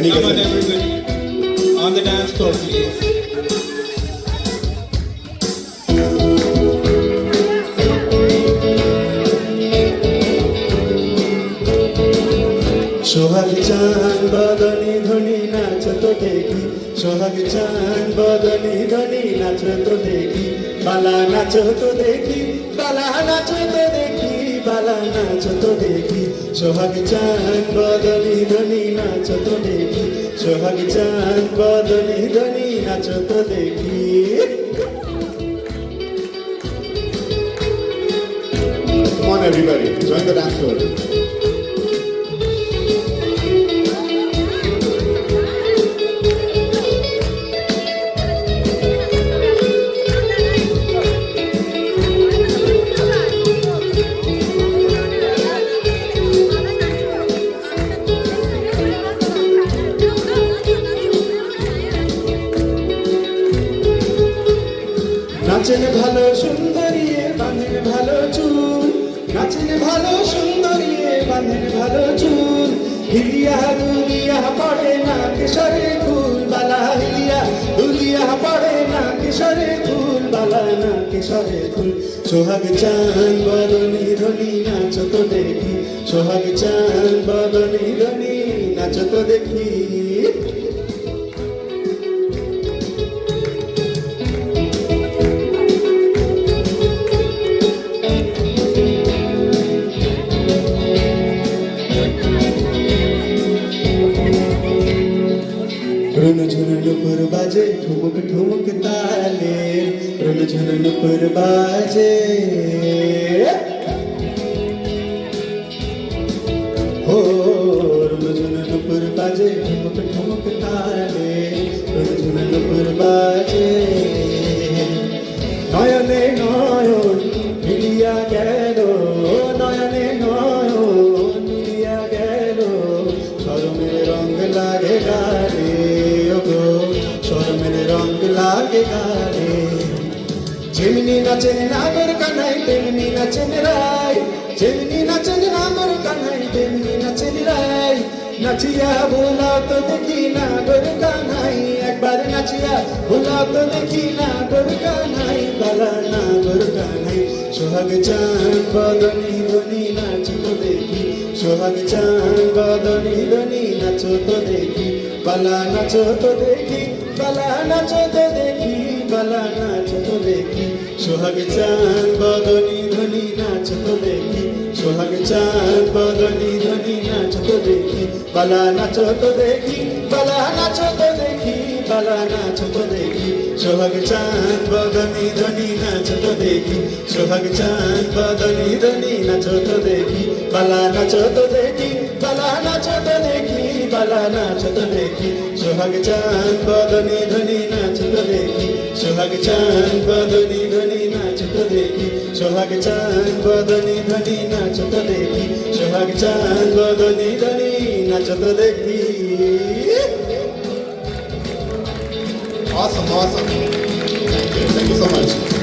Come on, everybody. On the dance floor, please. সোহাগ চাঁদ বদনি ধনি নাচ তো দেখি, সোহাগ চাঁদ বদনি ধনি নাচ তো দেখি, বালা নাচ তো দেখি, বালা নাচ তো দেখি, বালা নাচ তো দেখি, সোহাগ চাঁদ বদনি ধনি নাচ তো দেখি, সোহাগ চাঁদ বদনি ধনি নাচ তো দেখি। Come on, everybody, join the dance floor. নাচেন ভালো সুন্দরী বাঁধেন ভালো চুল, নাচেন ভালো সুন্দরী বাঁধেন ভালো চুল, হিলিয়া দুলিয়া পড়ে না কিশোরে ফুল বালা, হিলিয়া দুলিয়া পড়ে না কিশোরে ফুল বালা, না কিশোরে ফুল। সোহাগ চাঁদ বদনি ধনি নাচ তো দেখি, সোহাগ চাঁদ বদনি ধনি নাচ তো দেখি। रुन पर बाजे ठुमक ठुमक ताले, रुन पर बाजे हो, रुन पर बाजे ठुमक ठुमक ताले, रुन पर बाजे। नयने नयन मिलिया गेल, नयने नयन मिलिया गेल, शरमेर रंग लागे गाले, शरमेर रंग लागे गाले। जेमनी नाचेन नागर कान्हाई तेमनी नाचेन राय, जेमनी नाचेन नागर कान्हाई तेमनी नाचेन राय। नाचिया भोला तो देखी नागर कान्हाई, एक बार नाचिया भोला तो देखी नागर कान्हाई, बाला नागर कान्हाई। सोहाग चाँद बदनी धनी नाच तो देखी, सोहाग चाँद बदनी धनी नाच तो देखी, बाला नाच तो देखी, बाला नाच तो देखी, बाला नाच तो देखी। सोहाग चाँद बदनी धनी नाच तो देखी, सोहाग चाँद बदनी धनी नाच तो देखी, बाला नाच तो देखी, बाला नाच तो देखी, बाला नाच तो देखी। सोहाग चाँद बदनी धनी नाच तो देखी, सोहाग चाँद बदनी धनी नाच तो देखी, बाला नाच तो देखी, बाला नाच तो देखी, बाला नाच तो देखी। सोहाग चाँद बदनी धनी नाच तो देखी, सोहाग चाँद बदनी धनी नाच तो देखी, सोहाग चाँद बदनी धनी नाच तो देखी, सोहाग चाँद बदनी धनी नाच तो देखी। Awesome, awesome. Thank you so much.